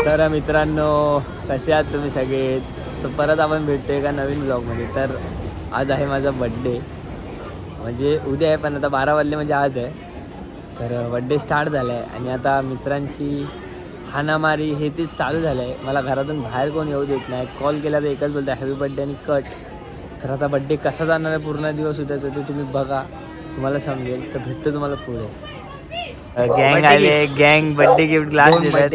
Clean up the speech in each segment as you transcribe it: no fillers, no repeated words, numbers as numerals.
तर मित्रांनो, कसे आहात तुम्ही सगळे? तर परत आपण भेटतो एका नवीन ब्लॉगमध्ये. तर आज आहे माझा बड्डे, म्हणजे उद्या आहे पण आता 12 वाजले म्हणजे आज आहे. तर बड्डे स्टार्ट झाला आहे आणि आता मित्रांची हाणामारी हे ते चालू झालं आहे. मला घरातून बाहेर कोण येऊ देत नाही. कॉल केला तर एकच बोलतो हॅपी बड्डे आणि कट. तर आता बड्डे कसा जाणार आहे पूर्ण दिवस उद्या तर ते तुम्ही बघा, तुम्हाला समजेल. तर भेटतो तुम्हाला पुढे. गँग आले, गँग बड्डे गिफ्ट ग्लास देतात.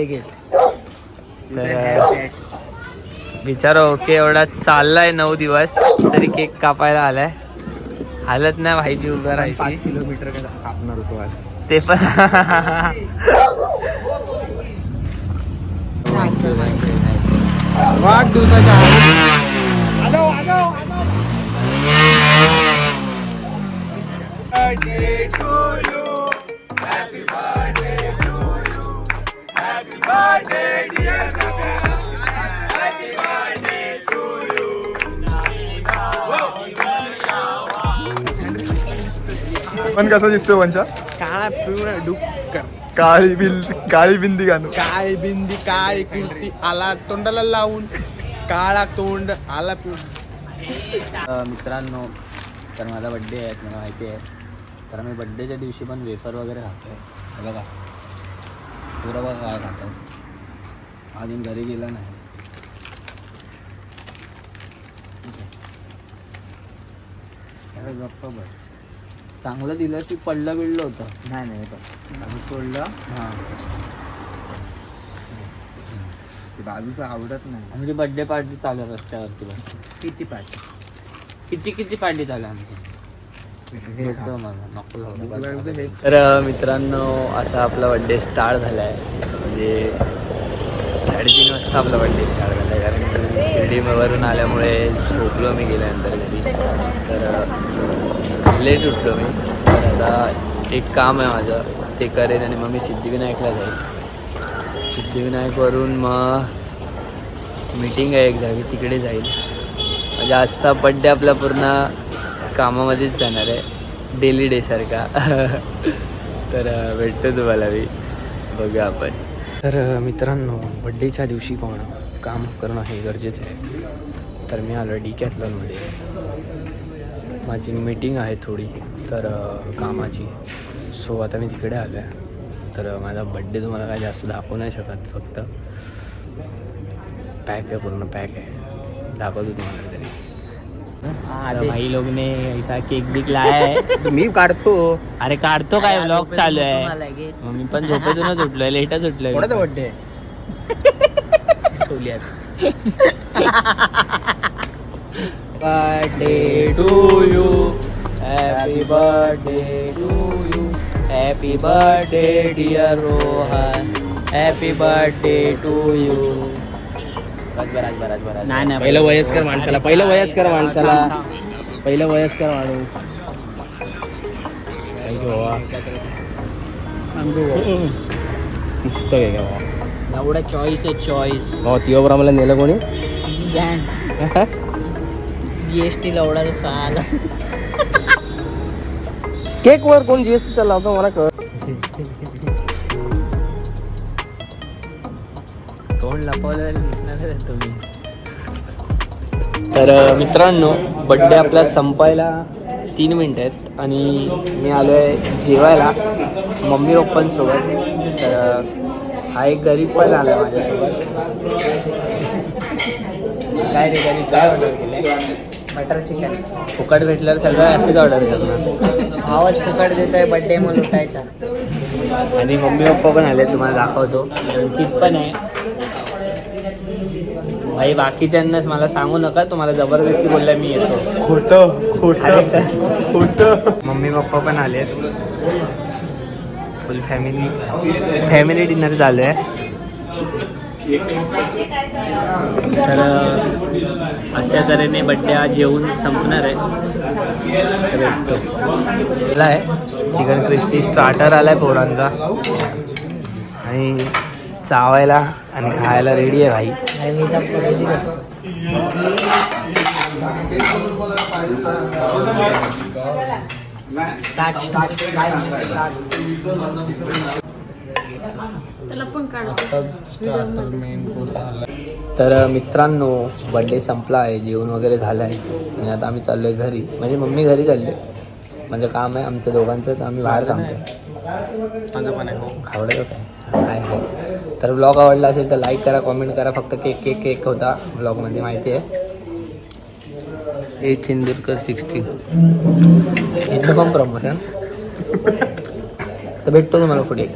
तर विचारो ओके, एवढा चाललाय 9 दिवस तरी केक कापायला आलाय. हालत नाही भाईची उभं राहायची. 5 किलोमीटर कापणार होतो आज ते पण. वाढदिवसाच्या पण कसा दिसतोय वंशा? काळा पिवळा डुक्कर, काळी बिंदी घालून, काळी बिंदी, काळी कुर्ती, आला तोंडाला लावून, काळा तोंड आला मित्रांनो, तर माझा बड्डे आहे मला माहिती आहे. तर मी बड्डेच्या दिवशी पण वेफर वगैरे खातो आहे. बघा पुरा बघा काय खातो. अजून घरी गेला नाही. गप्पा बघ. चांगलं दिलं की पडलं बिडलं होतं. नाही पण तोडलं. हां, बाजूचं आवडत नाही. आमची बड्डे पार्टी चालू आहे रस्त्यावरती. बस किती पाहिजे? किती पार्टी चालू आहे आमची. भेटतो मला नको. तर मित्रांनो, असा आपला बड्डे स्टार्ट झाला आहे. म्हणजे 3:30 वाजता आपला बड्डे स्टार्ट झाला आहे. कारण की शिर्डीवरून आल्यामुळे झोपलो मी गेल्यानंतर घरी. तर लेट उठलो मी. तर आता एक काम आहे माझं, ते करेन आणि मग मी सिद्धिविनायकला जाईल. सिद्धिविनायकवरून मग मीटिंग आहे एक जागी, तिकडे जाईल. म्हणजे आजचा बड्डे आपला पूर्ण कामामध्येच जाणार आहे, डेली डे सारखा. तर भेटतो तुम्हाला मी, बघूया आपण. तर मित्रांनो, बड्डेच्या दिवशी पण काम करणं हे गरजेचं आहे. तर मी आलो डिकॅथलॉनमध्ये. माझी मीटिंग आहे थोडी तर कामाची. सो आता मी तिकडे आलो आहे. तर माझा बड्डे तुम्हाला काय जास्त दाखवू नाही शकत, फक्त पॅक आहे, पूर्ण पॅक आहे. दाखवतो तुम्हाला तरी. भाई लोग ने ऐसा केक बिक लाया है. मी काढतो. अरे काढतो काय, व्लॉग चालू आहे. मग मी पण झोपेतूनच उठलोय, लेटच उठलोय. कोणाचा बर्थडे? सोलिया. Birthday to you, happy birthday to you, happy birthday dear Rohan, happy birthday to you. बराच नाही. पहिलं वयस्कर माणूस. पुस्तक आहे का एवढा चॉईस आहे, चॉईस. हो, तिओबर आम्हाला नेलं कोणी? GST लावडा आला. केक वर कोण GST लावतो मला कळ. तोंड लपवलं दिसणार तुम्ही. तर मित्रांनो, बड्डे आपला संपायला 3 मिनिट आहेत आणि मी आलो आहे जेवायला मम्मी पप्पांसोबत. तर हा एक गरीब पण आला आहे माझ्यासोबत. काय रे गरीब, काय ऑर्डर केलं आहे? Butter chicken. फुकट भेटल्यावर सगळं असेच ऑर्डर करणार. भावच फुकट देतोय बड्डे मग लुटायचा. आणि मम्मी पप्पा पण आले, तुम्हाला दाखवतो. अंकित पण आहे. भाई बाकीच्यांनाच मला सांगू नका, तुम्हाला जबरदस्ती बोलला मी येतो. खोटं. मम्मी पप्पा पण आले. फुल फॅमिली डिनर चालू आहे. तर अशा तऱ्हेने बड्डे आज जेवून संपणार आहे. तर भेटतो आहे. चिकन क्रिस्पी स्टार्टर आलाय पोरांचा आणि चावायला आणि खायला रेडी आहे भाई. त्याला पण काढतो. मेन कोर्स झाला. तर मित्रांनो बड्डे संपला आहे, जेवण वगैरे झालं आहे आणि आता आम्ही चाललो आहे घरी. म्हणजे मम्मी घरी चालली आहे, म्हणजे काम आहे आमच्या दोघांचं, तर आम्ही बाहेर थांबतो. माझं पण आहे. आवडेल काय आहे. तर ब्लॉग आवडला असेल तर लाईक करा, कॉमेंट करा. फक्त केक केक केक होता ब्लॉगमध्ये, माहिती आहे. ए चिंदूरकर 16 इथं पण प्रमोशन. तर भेटतो तुम्हाला पुढे.